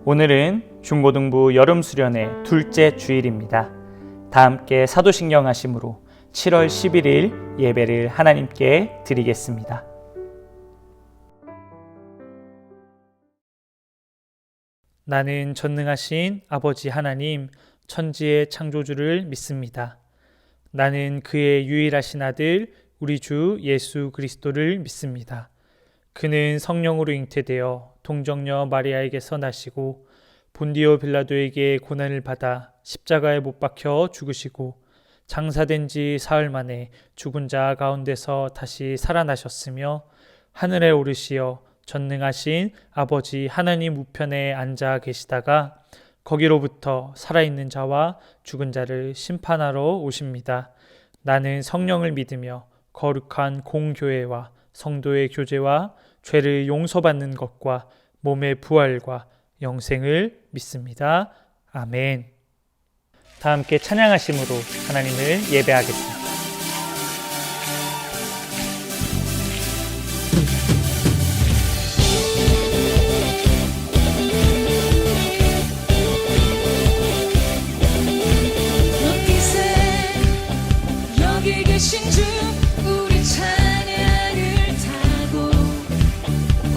오늘은 중고등부 여름수련의 둘째 주일입니다. 다 함께 사도신경 하심으로 7월 11일 예배를 하나님께 드리겠습니다. 나는 전능하신 아버지 하나님, 천지의 창조주를 믿습니다. 나는 그의 유일하신 아들, 우리 주 예수 그리스도를 믿습니다. 그는 성령으로 잉태되어 동정녀 마리아에게서 나시고 본디오 빌라도에게 고난을 받아 십자가에 못 박혀 죽으시고 장사된 지 사흘 만에 죽은 자 가운데서 다시 살아나셨으며 하늘에 오르시어 전능하신 아버지 하나님 우편에 앉아 계시다가 거기로부터 살아있는 자와 죽은 자를 심판하러 오십니다. 나는 성령을 믿으며 거룩한 공교회와 성도의 교제와 죄를 용서받는 것과 몸의 부활과 영생을 믿습니다. 아멘. 다 함께 찬양하심으로 하나님을 예배하겠습니다. 여기 계신 주 우리 찬양을 타고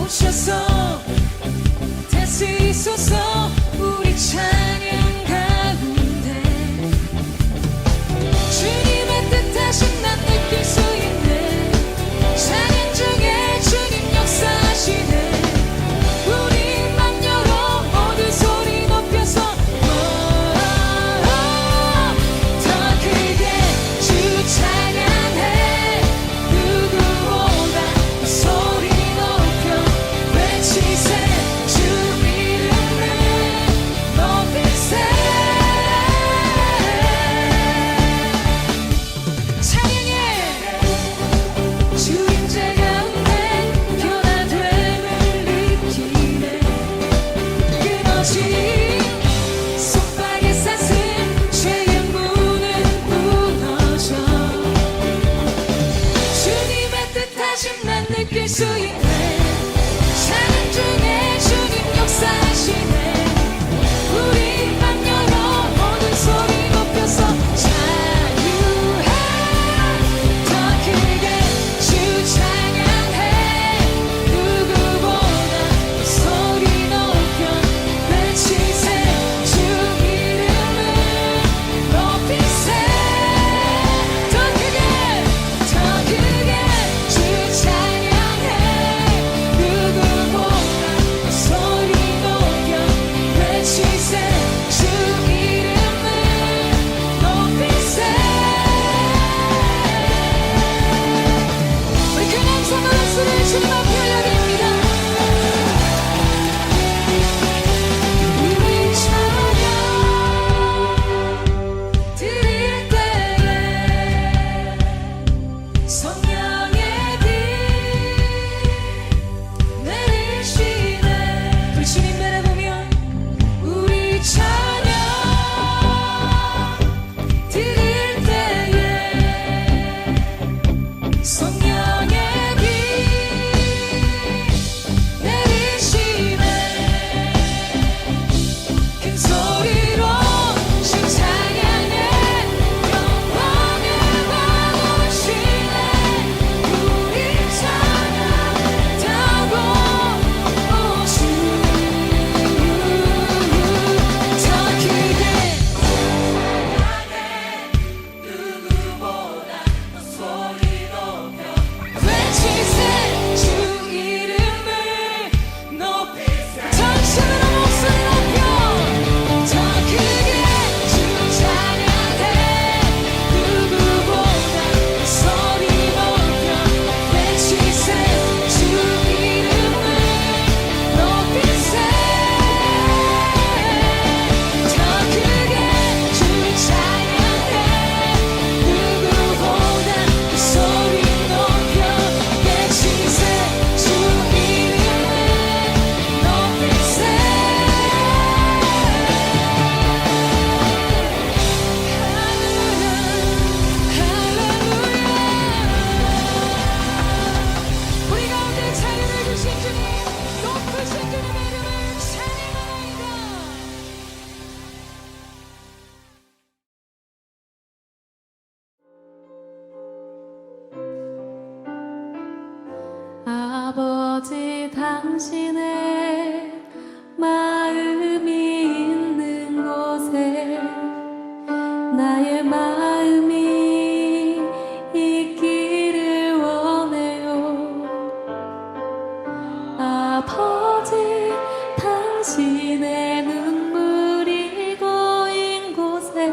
오셔서 다스리소서. 우리 찬양 가운데 주님의 뜻하신 난 느낄 수 있네. 찬양 중에 주님 역사하시네. 우리 맘 열어 모두 소리 높여서 더 크게 주 찬양해. 누구보다 소리 높여 외치세. 주 이름을 당신의 마음이 있는 곳에 나의 마음이 있기를 원해요. 아버지, 당신의 눈물이 고인 곳에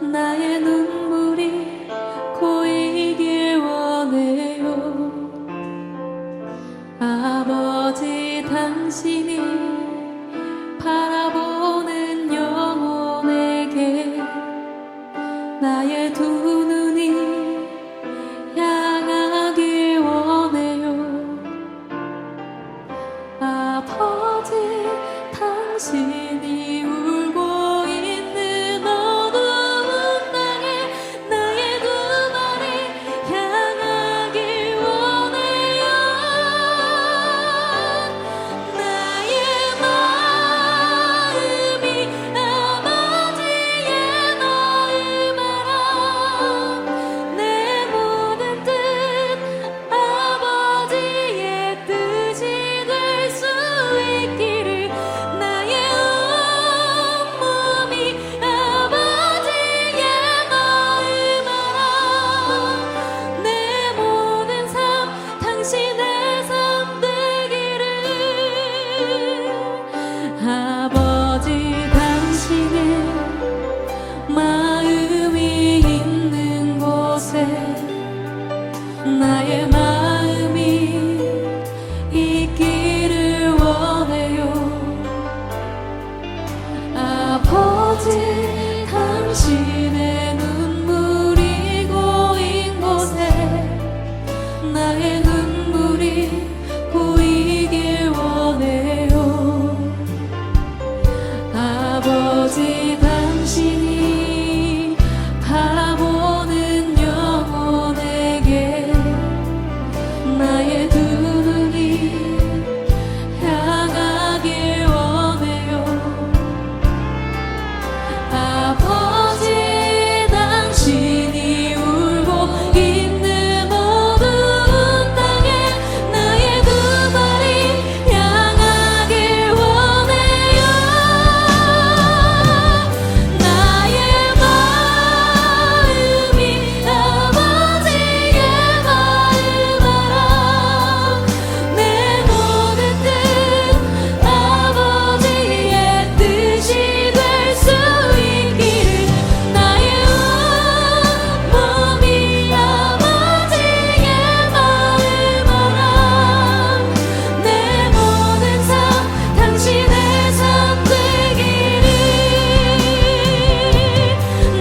나의 눈물이 고이길 원해요. 아버지, 당신이 바라보는 영혼에게 나의 두 눈이 향하길 원해요. 아버지, 당신이 울고 있는 어두운 땅에 나의 두 발이 향하길 원해요. 나의 마음이 아버지의 마음처럼 내 모든 뜻 아버지의 뜻이 될 수 있기를 나의 온몸이 아버지의 마음처럼 내 모든 삶 당신의 삶 되기를. 아버지, 당신의 마음이 있는 곳에 나의 마음이 있기를 원해요. 아버지, 당신의 눈물이 고인 곳에 나의 눈물이 고이길 원해요. 아버지, 당신이 바라보는 영혼에게 나의 두 눈이 향하길 원해요. 아버지, 당신이 울고 있는 어두운 땅에 나의 두 발이 향하길 원해요. 나의 마음이 아버지의 마음처럼 내 모든 뜻 아버지의 뜻이 될 수 있기를 나의 온몸이 아버지의 마음처럼 내 모든 삶 당신의 삶 되기를.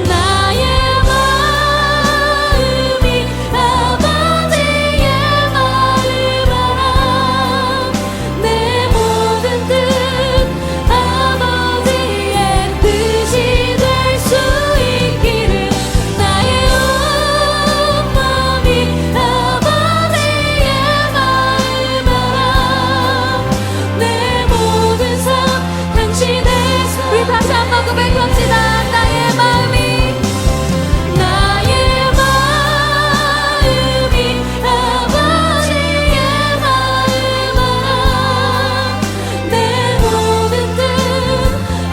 나의 마음이 아버지의 마음처럼 내 모든 뜻 아버지의 뜻이 될 수 있기를 나의 온몸이 아버지의 마음처럼 내 모든 삶 당신의 삶. 우리 다시 한번 고백합시다. 나의 마음이 아버지의 마음처럼 내 모든 뜻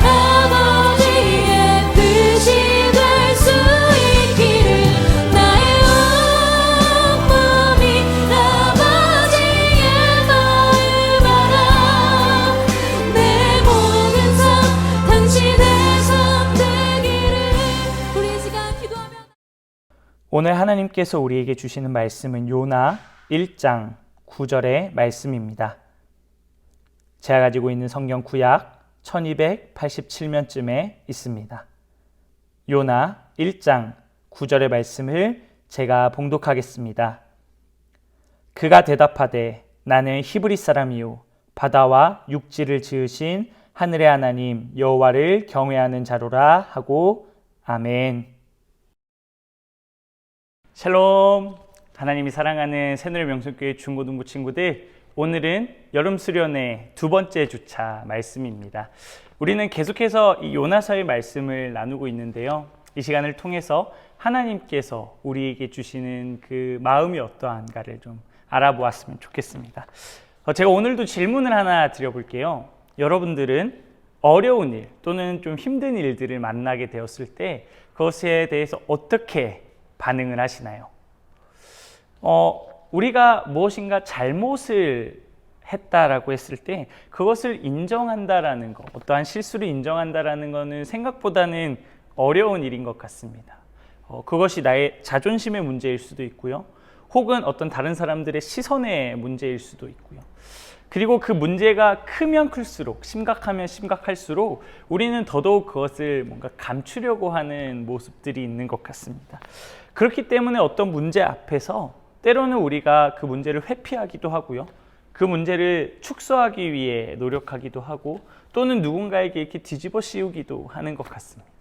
아버지의 뜻이 될 수 있기를 나의 온몸이 아버지의 마음처럼 내 모든 삶 당신의 삶 되기를. 우리 이 시간 기도하며 오늘 하나님께서 우리에게 주시는 말씀은 요나 1장 9절의 말씀입니다. 제가 가지고 있는 성경 구약 1287면쯤에 있습니다. 요나 1장 9절의 말씀을 제가 봉독하겠습니다. 그가 대답하되 나는 히브리 사람이요 바다와 육지를 지으신 하늘의 하나님 여호와를 경외하는 자로라 하고 아멘. 샬롬. 하나님이 사랑하는 새누리 명성교회 중고등부 친구들, 오늘은 여름 수련회 두 번째 주차 말씀입니다. 우리는 계속해서 이 요나서의 말씀을 나누고 있는데요. 이 시간을 통해서 하나님께서 우리에게 주시는 그 마음이 어떠한가를 좀 알아보았으면 좋겠습니다. 제가 오늘도 질문을 하나 드려볼게요. 여러분들은 어려운 일 또는 좀 힘든 일들을 만나게 되었을 때 그것에 대해서 어떻게 반응을 하시나요? 우리가 무엇인가 잘못을 했다라고 했을 때 그것을 인정한다라는 것, 어떠한 실수를 인정한다라는 것은 생각보다는 어려운 일인 것 같습니다. 그것이 나의 자존심의 문제일 수도 있고요. 혹은 어떤 다른 사람들의 시선의 문제일 수도 있고요. 그리고 그 문제가 크면 클수록, 심각하면 심각할수록 우리는 더더욱 그것을 뭔가 감추려고 하는 모습들이 있는 것 같습니다. 그렇기 때문에 어떤 문제 앞에서 때로는 우리가 그 문제를 회피하기도 하고요. 그 문제를 축소하기 위해 노력하기도 하고 또는 누군가에게 이렇게 뒤집어 씌우기도 하는 것 같습니다.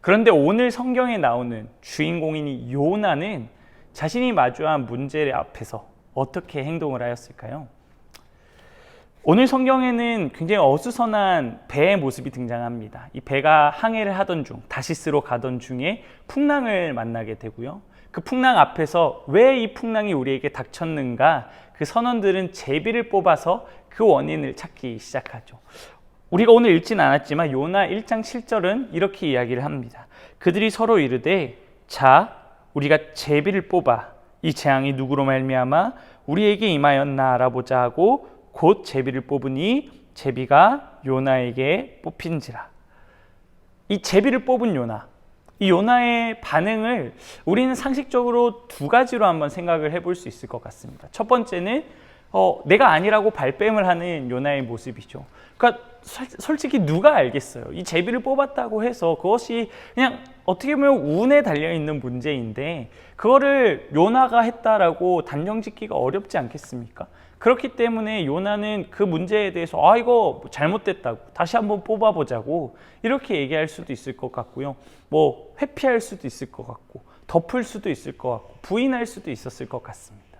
그런데 오늘 성경에 나오는 주인공인 요나는 자신이 마주한 문제 앞에서 어떻게 행동을 하였을까요? 오늘 성경에는 굉장히 어수선한 배의 모습이 등장합니다. 이 배가 항해를 하던 중, 다시스로 가던 중에 풍랑을 만나게 되고요. 그 풍랑 앞에서 왜 이 풍랑이 우리에게 닥쳤는가? 그 선원들은 제비를 뽑아서 그 원인을 찾기 시작하죠. 우리가 오늘 읽진 않았지만 요나 1장 7절은 이렇게 이야기를 합니다. 그들이 서로 이르되 자 우리가 제비를 뽑아 이 재앙이 누구로 말미암아 우리에게 임하였나 알아보자 하고 곧 제비를 뽑으니 제비가 요나에게 뽑힌지라. 이 제비를 뽑은 요나, 이 요나의 반응을 우리는 상식적으로 두 가지로 한번 생각을 해볼 수 있을 것 같습니다. 첫 번째는 내가 아니라고 발뺌을 하는 요나의 모습이죠. 그러니까 솔직히 누가 알겠어요. 이 제비를 뽑았다고 해서 그것이 그냥 어떻게 보면 운에 달려있는 문제인데 그거를 요나가 했다라고 단정짓기가 어렵지 않겠습니까? 그렇기 때문에 요나는 그 문제에 대해서 이거 잘못됐다고 다시 한번 뽑아보자고 이렇게 얘기할 수도 있을 것 같고요. 뭐 회피할 수도 있을 것 같고 덮을 수도 있을 것 같고 부인할 수도 있었을 것 같습니다.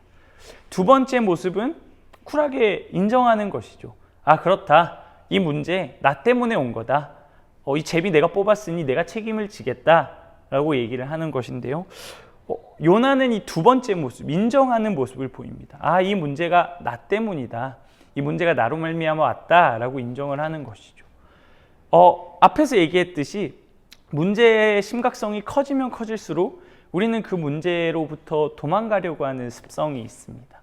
두 번째 모습은 쿨하게 인정하는 것이죠. 그렇다. 이 문제 나 때문에 온 거다. 이 제비 내가 뽑았으니 내가 책임을 지겠다라고 얘기를 하는 것인데요. 요나는 이 두 번째 모습, 인정하는 모습을 보입니다. 이 문제가 나 때문이다. 이 문제가 나로 말미암아 왔다라고 인정을 하는 것이죠. 앞에서 얘기했듯이 문제의 심각성이 커지면 커질수록 우리는 그 문제로부터 도망가려고 하는 습성이 있습니다.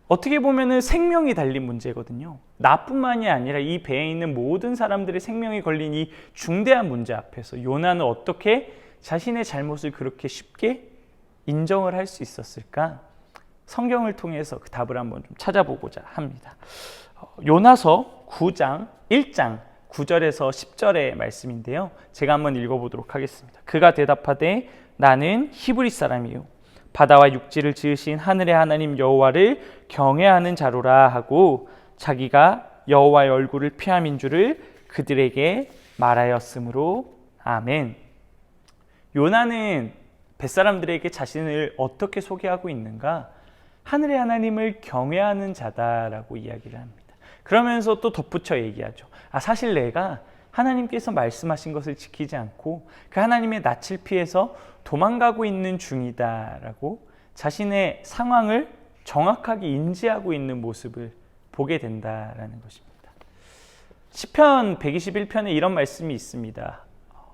어떻게 보면은 생명이 달린 문제거든요. 나뿐만이 아니라 이 배에 있는 모든 사람들의 생명이 걸린 이 중대한 문제 앞에서 요나는 어떻게 자신의 잘못을 그렇게 쉽게 인정을 할 수 있었을까? 성경을 통해서 그 답을 한번 좀 찾아보고자 합니다. 요나서 9장 1장 9절에서 10절의 말씀인데요. 제가 한번 읽어보도록 하겠습니다. 그가 대답하되 나는 히브리 사람이요 바다와 육지를 지으신 하늘의 하나님 여호와를 경외하는 자로라 하고 자기가 여호와의 얼굴을 피함인 줄을 그들에게 말하였으므로 아멘. 요나는 뱃사람들에게 자신을 어떻게 소개하고 있는가? 하늘의 하나님을 경외하는 자다라고 이야기를 합니다. 그러면서 또 덧붙여 얘기하죠. 사실 내가 하나님께서 말씀하신 것을 지키지 않고 그 하나님의 낯을 피해서 도망가고 있는 중이다라고 자신의 상황을 정확하게 인지하고 있는 모습을 보게 된다라는 것입니다. 시편 121편에 이런 말씀이 있습니다.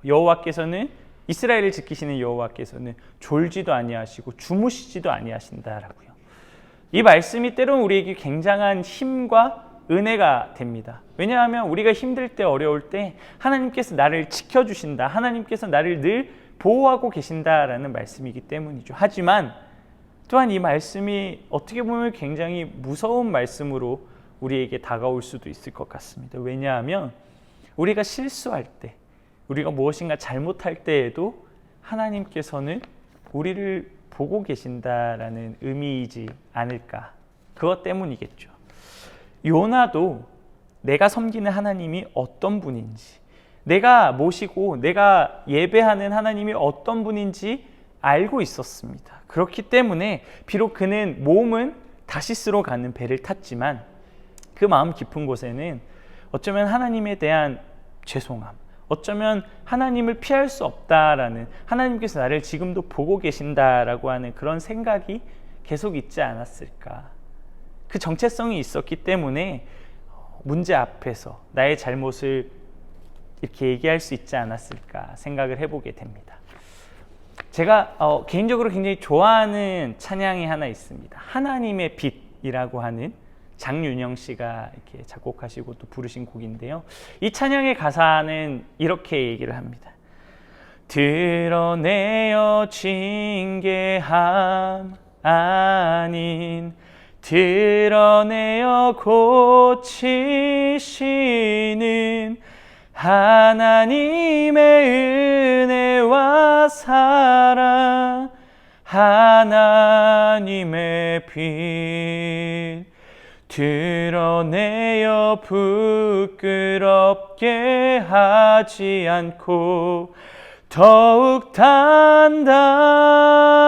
여호와께서는 이스라엘을 지키시는 여호와께서는 졸지도 아니하시고 주무시지도 아니하신다라고요. 이 말씀이 때로는 우리에게 굉장한 힘과 은혜가 됩니다. 왜냐하면 우리가 힘들 때 어려울 때 하나님께서 나를 지켜주신다. 하나님께서 나를 늘 보호하고 계신다라는 말씀이기 때문이죠. 하지만 또한 이 말씀이 어떻게 보면 굉장히 무서운 말씀으로 우리에게 다가올 수도 있을 것 같습니다. 왜냐하면 우리가 실수할 때 우리가 무엇인가 잘못할 때에도 하나님께서는 우리를 보고 계신다라는 의미이지 않을까. 그것 때문이겠죠. 요나도 내가 섬기는 하나님이 어떤 분인지, 내가 모시고 내가 예배하는 하나님이 어떤 분인지 알고 있었습니다. 그렇기 때문에 비록 그는 몸은 다시스로 가는 배를 탔지만 그 마음 깊은 곳에는 어쩌면 하나님에 대한 죄송함, 어쩌면 하나님을 피할 수 없다라는, 하나님께서 나를 지금도 보고 계신다라고 하는 그런 생각이 계속 있지 않았을까. 그 정체성이 있었기 때문에 문제 앞에서 나의 잘못을 이렇게 얘기할 수 있지 않았을까 생각을 해보게 됩니다. 제가 개인적으로 굉장히 좋아하는 찬양이 하나 있습니다. 하나님의 빛이라고 하는 장윤영 씨가 이렇게 작곡하시고 또 부르신 곡인데요. 이 찬양의 가사는 이렇게 얘기를 합니다. 드러내어 징계함 아닌 드러내어 고치시는 하나님의 은혜와 사랑 하나님의 빛 드러내어 부끄럽게 하지 않고 더욱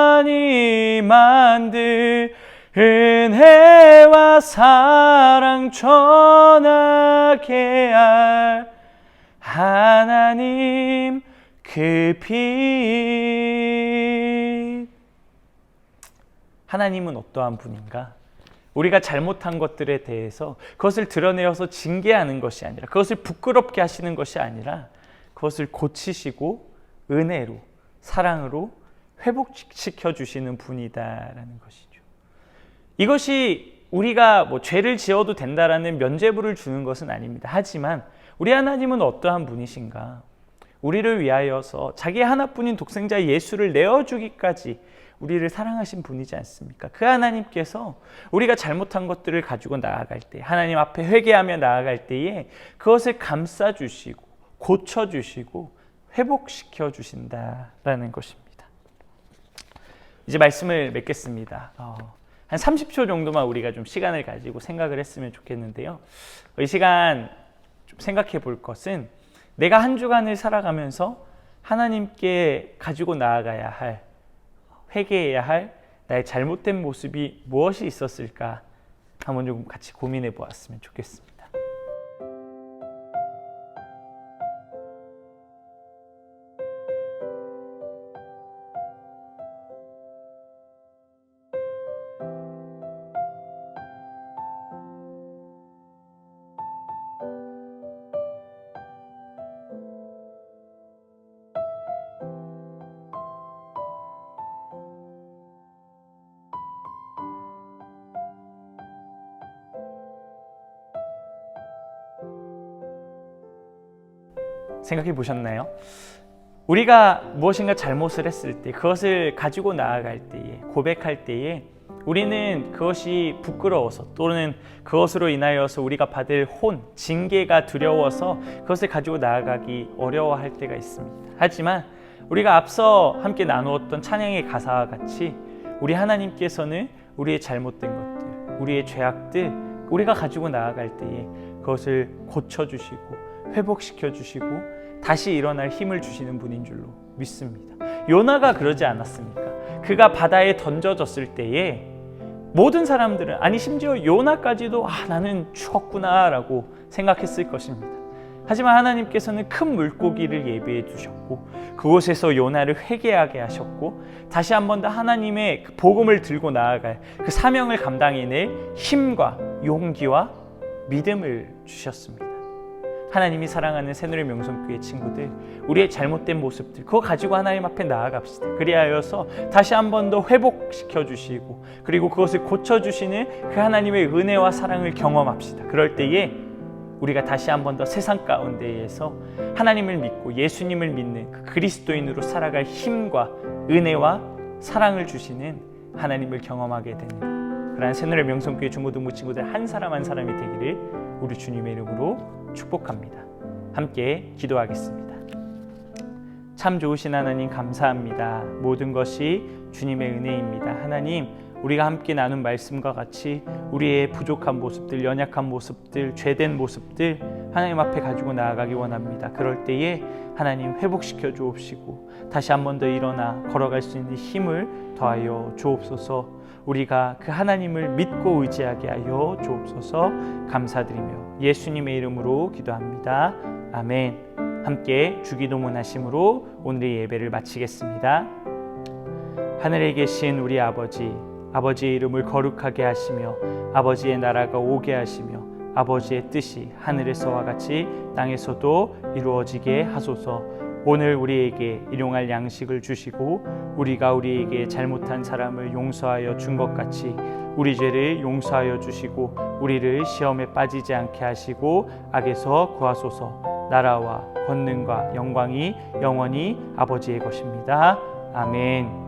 단단히 만들 은혜와 사랑 전하게 할 하나님 그 빛. 하나님은 어떠한 분인가? 우리가 잘못한 것들에 대해서 그것을 드러내어서 징계하는 것이 아니라, 그것을 부끄럽게 하시는 것이 아니라 그것을 고치시고 은혜로, 사랑으로 회복시켜 주시는 분이다라는 것이죠. 이것이 우리가 죄를 지어도 된다라는 면죄부를 주는 것은 아닙니다. 하지만 우리 하나님은 어떠한 분이신가? 우리를 위하여서 자기 하나뿐인 독생자 예수를 내어주기까지 우리를 사랑하신 분이지 않습니까? 그 하나님께서 우리가 잘못한 것들을 가지고 나아갈 때, 하나님 앞에 회개하며 나아갈 때에 그것을 감싸주시고 고쳐주시고 회복시켜 주신다라는 것입니다. 이제 말씀을 맺겠습니다. 한 30초 정도만 우리가 좀 시간을 가지고 생각을 했으면 좋겠는데요. 이 시간 좀 생각해 볼 것은 내가 한 주간을 살아가면서 하나님께 가지고 나아가야 할, 회개해야 할 나의 잘못된 모습이 무엇이 있었을까 한번 좀 같이 고민해 보았으면 좋겠습니다. 생각해 보셨나요? 우리가 무엇인가 잘못을 했을 때, 그것을 가지고 나아갈 때에, 고백할 때에 우리는 그것이 부끄러워서 또는 그것으로 인하여서 우리가 받을 혼, 징계가 두려워서 그것을 가지고 나아가기 어려워할 때가 있습니다. 하지만 우리가 앞서 함께 나누었던 찬양의 가사와 같이 우리 하나님께서는 우리의 잘못된 것들, 우리의 죄악들, 우리가 가지고 나아갈 때에 그것을 고쳐주시고 회복시켜주시고 다시 일어날 힘을 주시는 분인 줄로 믿습니다. 요나가 그러지 않았습니까? 그가 바다에 던져졌을 때에 모든 사람들은, 아니 심지어 요나까지도 나는 죽었구나 라고 생각했을 것입니다. 하지만 하나님께서는 큰 물고기를 예비해 두셨고 그곳에서 요나를 회개하게 하셨고 다시 한 번 더 하나님의 그 복음을 들고 나아갈 그 사명을 감당해낼 힘과 용기와 믿음을 주셨습니다. 하나님이 사랑하는 새누리 명성교회 친구들, 우리의 잘못된 모습들 그거 가지고 하나님 앞에 나아갑시다. 그리하여서 다시 한 번 더 회복시켜 주시고 그리고 그것을 고쳐주시는 그 하나님의 은혜와 사랑을 경험합시다. 그럴 때에 우리가 다시 한 번 더 세상 가운데에서 하나님을 믿고 예수님을 믿는 그 그리스도인으로 살아갈 힘과 은혜와 사랑을 주시는 하나님을 경험하게 되는 그러한 새누리 명성교회 중고등부 친구들 한 사람 한 사람이 되기를 우리 주님의 이름으로 축복합니다. 함께 기도하겠습니다. 참 좋으신 하나님 감사합니다. 모든 것이 주님의 은혜입니다. 하나님, 우리가 함께 나눈 말씀과 같이 우리의 부족한 모습들, 연약한 모습들, 죄된 모습들 하나님 앞에 가지고 나아가기 원합니다. 그럴 때에 하나님 회복시켜 주옵시고 다시 한 번 더 일어나 걸어갈 수 있는 힘을 더하여 주옵소서. 우리가 그 하나님을 믿고 의지하게 하여 주옵소서. 감사드리며 예수님의 이름으로 기도합니다. 아멘. 함께 주기도문 하심으로 오늘의 예배를 마치겠습니다. 하늘에 계신 우리 아버지, 아버지의 이름을 거룩하게 하시며 아버지의 나라가 오게 하시며 아버지의 뜻이 하늘에서와 같이 땅에서도 이루어지게 하소서. 오늘 우리에게 일용할 양식을 주시고 우리가 우리에게 잘못한 사람을 용서하여 준 것 같이 우리 죄를 용서하여 주시고 우리를 시험에 빠지지 않게 하시고 악에서 구하소서. 나라와 권능과 영광이 영원히 아버지의 것입니다. 아멘.